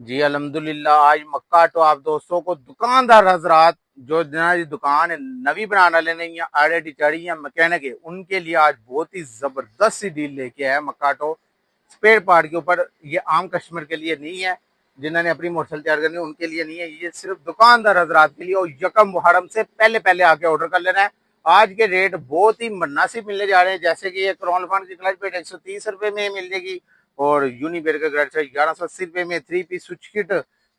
जी अल्हम्दुलिल्लाह। आज मक्का तो आप दोस्तों को दुकानदार हजरात जो जिन्होंने दुकान नवी बनाने वाले नहीं या ऑलरेडी चढ़ी या मैकेनिक है उनके लिए आज बहुत ही जबरदस्त सी डील लेके आया मक्का तो स्पेयर पार्ट के ऊपर। ये आम कस्टमर के लिए नहीं है, जिन्होंने अपनी मोटरसाइकिल तैयार करनी है उनके लिए नहीं है, ये सिर्फ दुकानदार हजरात के लिए। और यकम मुहर्रम से पहले पहले आके ऑर्डर कर लेना है। आज के रेट बहुत ही मुनासिब मिलने जा रहे हैं, जैसे कि ये क्रॉनफॉन की क्लच प्लेट 130 रुपए में मिल जाएगी, और यूनिबेर का ग्रेड 1180 रुपए में, 3 पीस स्विच किट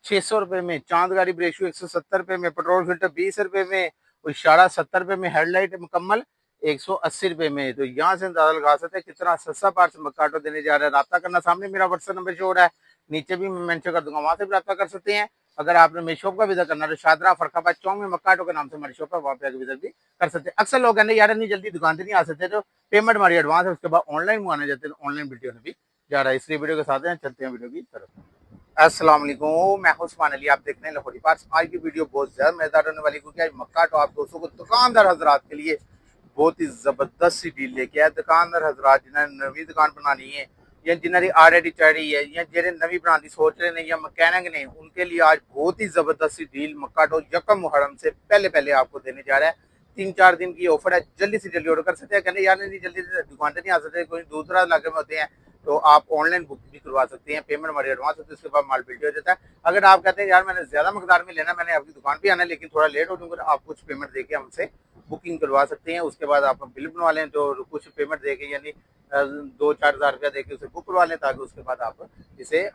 600 रुपए में, चांदगारी ब्रेक शू 170 रुपए में, पेट्रोल फिल्टर 20 रुपए में, और इशारा 70 रुपए में, हेडलाइट मुकम्मल 180 रुपए में। तो यहाँ से अंदाजा लगा सकते हैं कितना सस्ता पार्सल मकाटो देने जा रहा है। रब्ता करना, सामने मेरा व्हाट्सएप नंबर शो हो रहा है, नीचे भी मैं मेंशन कर दूंगा, वहां से भी रब्ता कर सकते हैं। अगर आपने मेरी शॉप का विजिट करना है तो शादरा फरखाबाद चौक में मक्काटो के नाम से हमारी शॉप है, वहाँ पे आकर विजिट भी कर सकते हैं। अक्सर लोग कहते हैं यार इतनी जल्दी दुकान से नहीं आ सकते, तो पेमेंट हमारी एडवांस है, उसके बाद ऑनलाइन मंगाने जाते हैं, ऑनलाइन वीडियो में भी जा रहा है। इसलिए वीडियो के साथ हैं, चलते हैं वीडियो की तरफ। अस्सलाम वालेकुम, मैं उस्मान अली, आप देख रहे हैं लाहौरी पार्ट्स। आज की वीडियो बहुत ज्यादा मजेदार होने वाली, क्योंकि आज मक्का तो आप दोस्तों को दुकानदार हजरात के लिए बहुत ही जबरदस्त सी डील लेके आया। दुकानदार हजरात जिन्होंने नवी दुकान बनानी है या जिन्होंने ऑलरेडी चढ़ी है या जिन्हें नवी बनानी सोच रहे हैं या मकैनिक ने, उनके लिए आज बहुत ही जबरदस्त सी डील मक्का तो यकम मुहर्रम से पहले पहले आपको देने जा रहा है। 3-4 दिन की ऑफर है, जल्दी से जल्दी ऑर्डर कर सकते हैं। कहने यार नहीं जल्दी से दुकान से नहीं आ सकते, कोई दूसरा इलाके में होते हैं, तो आप ऑनलाइन बुक भी करवा सकते हैं। पेमेंट हमारी एडवांस होती है, उसके बाद माल बिल्टी हो जाता है। अगर आप कहते हैं यार मैंने ज्यादा मकदार में लेना, मैंने आपकी दुकान पे आना है लेकिन थोड़ा लेट हो जाऊंगा, तो आप कुछ पेमेंट देके हमसे बुकिंग करवा सकते हैं। उसके बाद आप बिल बनवा लें, तो कुछ पेमेंट देके यानी 2-4 हज़ार रुपया देके उसे बुक करवा लें, ताकि उसके बाद आप इसे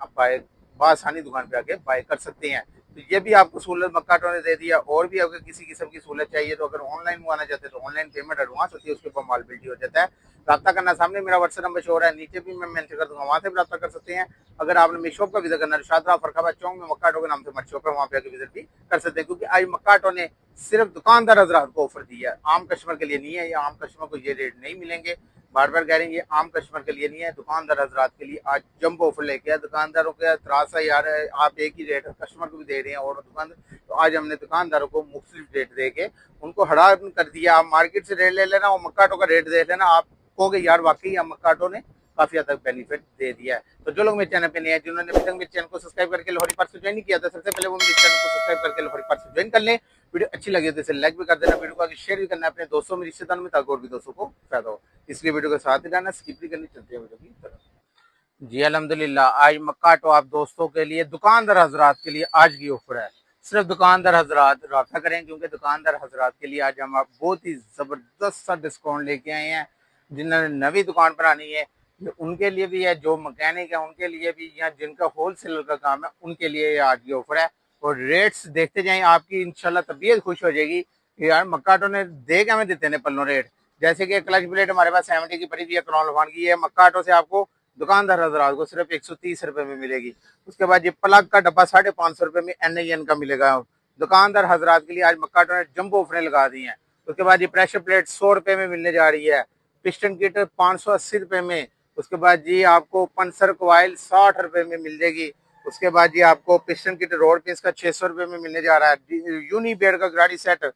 आसानी दुकान पे आके बाय कर सकते हैं। तो ये भी आपको सहूलत मक्काटो ने दे दिया। और भी अगर किसी किस्म की सहूलत चाहिए तो अगर ऑनलाइन मंगाना चाहते हैं तो ऑनलाइन पेमेंट एडवांस होती है, उसके ऊपर माल बिल्टी हो जाता है। रब्ता करना, सामने मेरा व्हाट्सएप नंबर शो हो रहा है, नीचे भी मैं मेंशन कर दूंगा, वहां से भी रब्ता कर सकते हैं। अगर आपने मेरी शॉप का विजिट करना है, शादरा फरखाबाद चौक में मक्काटो के नाम से हमारी शॉप है, वहाँ पे आके विजिट भी कर सकते हैं। क्योंकि आज मक्काटो ने सिर्फ दुकानदार हजरात को ऑफर दिया है, आम कस्टमर के लिए नहीं है। या आम कस्टमर को ये रेट नहीं मिलेंगे, बार बार कह रहे हैं, ये आम कस्टमर के लिए नहीं है, दुकानदार हजरात के लिए आज जंप ऑफर लेके आया। दुकानदारों का त्रासा यार है, आप एक ही रेट कस्टमर को भी दे रहे हैं और दुकान, तो आज हमने दुकानदारों को मुख्तलिफ रेट दे के उनको हड़ा कर दिया। आप मार्केट से रेट ले लेना और मक्काटो का रेट दे लेना, आप कहोगे यार वाकई मक्काटो ने काफी हद तक बेनिफिट दे दिया है। तो जो लोग मेरे चैनल पे नए हैं, जिन्होंने अभी तक मेरे चैनल को सब्सक्राइब करके लाहौरी पार्ट्स ज्वाइन नहीं किया था, सबसे पहले वो मेरे चैनल को सब्सक्राइब करके लाहौरी पार्ट्स ज्वाइन कर लें। वीडियो अच्छी लगी तो इसे लाइक भी कर देना, वीडियो को आगे शेयर भी करना अपने दोस्तों में, रिश्तेदारों में, ताकि और भी दोस्तों को फायदा हो। इसलिए वीडियो के साथ ही रहना, स्किप नहीं करनी, चलते हैं वीडियो की तरफ। जी अल्हम्दुलिल्लाह। आज मक्का तो आप दोस्तों के लिए, दुकानदार हजरात के लिए आज की ऑफर है। सिर्फ दुकानदार हजरात रब्ता करें, क्योंकि दुकानदार हजरात के लिए आज हम आप बहुत ही जबरदस्त सा डिस्काउंट लेके आए हैं। जिन्होंने नवी दुकान बनानी है ये उनके लिए भी है, जो मैकेनिक है उनके लिए भी, या जिनका होलसेलर का काम है उनके लिए आज की ऑफर है। और रेट्स देखते जाएं, आपकी इंशाल्लाह तबीयत खुश हो जाएगी कि यार मक्काटो ने दे के हमें देते हैं पल्लो रेट। जैसे कि क्लच प्लेट हमारे पास 70 की पड़ी हुई है, क्रॉन की है, मक्काटो से आपको दुकानदार हजरात को सिर्फ 130 रुपए में मिलेगी। उसके बाद ये प्लग का डब्बा 550 रुपए में NIN का मिलेगा। दुकानदार हजरात के लिए आज मक्काटो ने जंबो ऑफरें लगा दी हैं। उसके बाद ये प्रेशर प्लेट 100 रुपए में मिलने जा रही है, पिस्टन किट 580 रुपए में। उसके बाद जी आपको पंसर कोयल 60 रुपए में मिल जाएगी। उसके बाद जी आपको पिस्टन किट रोड पिस का 600 रुपए में मिलने जा रहा है। यूनिबेड का गाड़ी सेट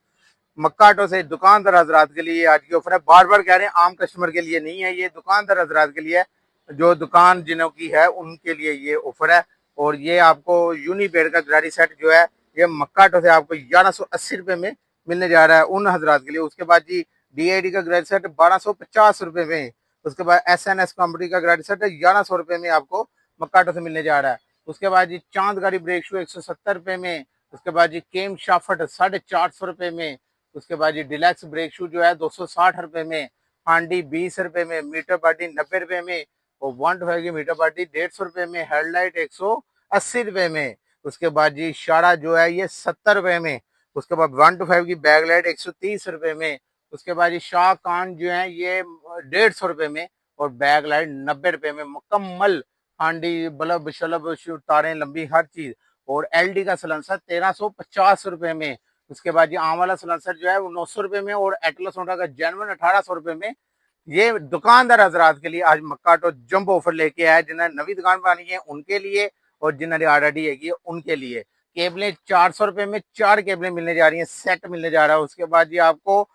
मक्काटो से दुकानदार हजरात के लिए आज की ऑफर है। बार बार कह रहे हैं आम कस्टमर के लिए नहीं है, ये दुकानदार हजरात के लिए है, जो दुकान जिन्हों की है उनके लिए ये ऑफर है। और ये आपको यूनिबेड का गाड़ी सेट जो है ये मक्काटो से आपको 1180 रुपए में मिलने जा रहा है उन हजरात के लिए। उसके बाद जी DID का ग्रेड सेट 1250 रुपए में। उसके बाद SNS कंपनी का ग्रेड सेट 1100 रुपए में आपको मक्काटो से मिलने जा रहा है। उसके बाद जी चांदगारी ब्रेक शू 170 रुपए में। उसके बाद जी केम शाफट 450 रुपए में। उसके बाद ये डिलक्स ब्रेक शू जो है 260 रुपए में। हांडी 20 रुपए में, मीटर बाटी 90 रुपए में, और 125 की मीटर बाटी 150 रुपए में, हेडलाइट 180 रुपए में। उसके बाद जी इशारा जो है ये 70 रुपए में। उसके बाद 125 की बैग लाइट 130 रुपए में। उसके बाद ये शाह कान जो है ये 150 रुपए में, और बैग लाइट 90 रुपए में। मुकम्मल हांडी बल्ब शलब तारें लंबी हर चीज। और LD का सलेंसर 1350 रुपए में। उसके बाद ये आम वाला सलेंसर जो है वो 900 रुपए में, और एटलस होंडा का जेनवन 1800 रुपए में। ये दुकानदार हजरात के लिए आज मक्काटो जंप ऑफर लेके आया है, जिन्होंने नवी दुकान बनानी है उनके लिए, और जिन्होंने ऑलरेडी है उनके लिए। केबलें 400 रुपए में 4 केबलें मिलने जा रही हैं, सेट मिलने जा रहा है। उसके बाद ये आपको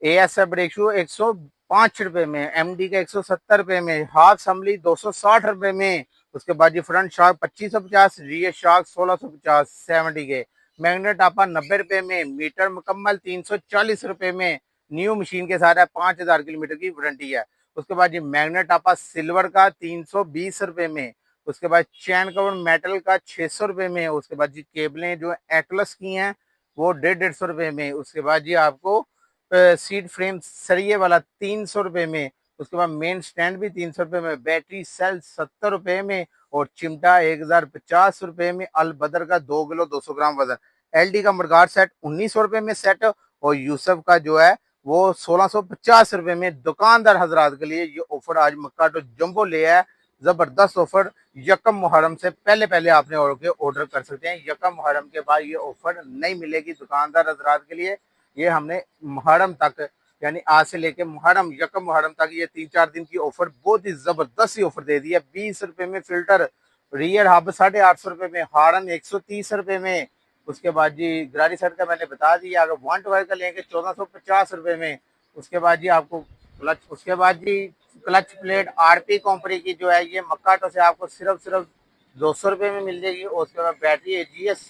ASF ब्रेक शू 105 रुपए में, MD का 170 रुपए में, हाफ असम्बली 260 रुपए में। उसके बाद जी फ्रंट शॉक 2550, रियर शॉक 1650 70 के। मैग्नेट आपा 90 रुपए में, मीटर मुकम्मल 340 रुपए में, न्यू मशीन के साथ है, 5000 किलोमीटर की वारंटी है। उसके बाद जी मैग्नेट आपा सिल्वर का 320 रुपए में। उसके बाद चैन कवर मेटल का 600 रुपए में। उसके बाद जी केबलें जो एटलस की हैं वो 150 रुपए में। उसके बाद जी आपको सीट फ्रेम सरिये वाला 300 रुपए में। उसके बाद मेन स्टैंड भी 300 रुपए में, बैटरी सेल 70 रुपए में, और चिमटा 1050 रुपए में। अलबदर का 2 किलो 200 ग्राम वजन। एलडी का मडगार्ड सेट 1900 रुपए में सेट, और यूसफ का जो है वो 1650 रुपए में। दुकानदार हजरात के लिए ये ऑफर आज मक्का तो जंबो ले है, जबरदस्त ऑफर। यकम मुहर्रम से पहले पहले आपने ऑर्डर कर सकते हैं। यकम मुहर्रम के बाद ये ऑफर नहीं मिलेगी दुकानदार हजरात के लिए। ये हमने मुहर्रम तक, यानी आज से लेके मुहर्रम यकम मुहर्रम तक ये 3-4 दिन की ऑफर बहुत ही जबरदस्त ऑफर दे दी है। 20 रुपए में फिल्टर, रियर हब 850 रुपए में, हार्न 130 रुपए में। उसके बाद जी गरारी सेट का मैंने बता दिया, अगर 112 का लेंगे 1450 रुपए में। उसके बाद जी आपको क्लच, उसके बाद जी क्लच प्लेट आरपी कंपनी की जो है ये मक्काटो से आपको सिर्फ 200 रुपए में मिल जाएगी। और उसके बाद बैटरी एजीएस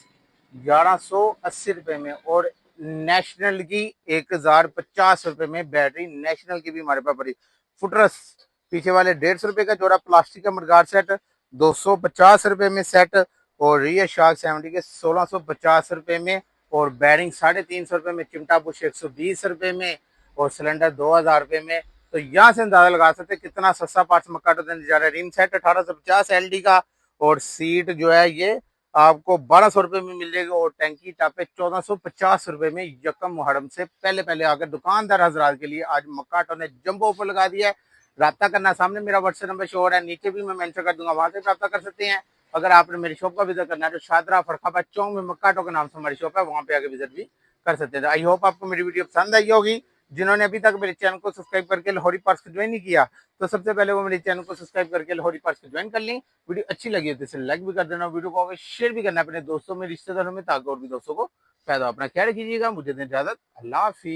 1180 रुपए में, और नेशनल की 1050 रुपए में बैटरी नेशनल की भी हमारे पास पड़ी। फुटरस पीछे वाले 150 रुपए का जोड़ा प्लास्टिक का मडगार्ड सेट 250 रुपए में सेट, और रियर शार्क 70 के 1650 रुपए में, और बैरिंग 350 रुपए में, चिमटा बुश 120 रुपए में, और सिलेंडर 2000 रुपए में। तो यहाँ से अंदाजा लगा सकते कितना सस्ता पार्ट्स मक्काटो देने जा रहा है। रिम सेट 1850 एलडी का, और सीट जो है ये आपको 1200 रुपए में मिल जाएगी, और टैंकी टापे 1450 रुपए में। यकम मुहर्रम से पहले पहले आकर दुकानदार हजरात के लिए आज मक्काटो ने जंबो ऑफर लगा दिया है। राब्ता करना, सामने मेरा व्हाट्सएप नंबर शो हो रहा है, नीचे भी मैं मेंशन कर दूंगा, वहां से राब्ता कर सकते हैं। अगर आपने मेरी शॉप का विजिट करना है तो शादरा फरखाबाद चौक में मक्काटो के नाम से हमारी शॉप है, वहां पे आके विजिट भी कर सकते हैं। आई होप आपको मेरी वीडियो पसंद आई होगी। जिन्होंने अभी तक मेरे चैनल को सब्सक्राइब करके लाहौरी पार्ट्स को ज्वाइन नहीं किया, तो सबसे पहले वो मेरे चैनल को सब्सक्राइब करके लाहौरी पार्ट्स को ज्वाइन कर लें। वीडियो अच्छी लगी हो तो इसे लाइक भी कर देना, वीडियो को शेयर भी करना अपने दोस्तों में, रिश्तेदारों में, ताकि और भी दोस्तों को फायदा। अपना ख्याल कीजिएगा, मुझे दें इजाजत, अल्लाह हाफिज।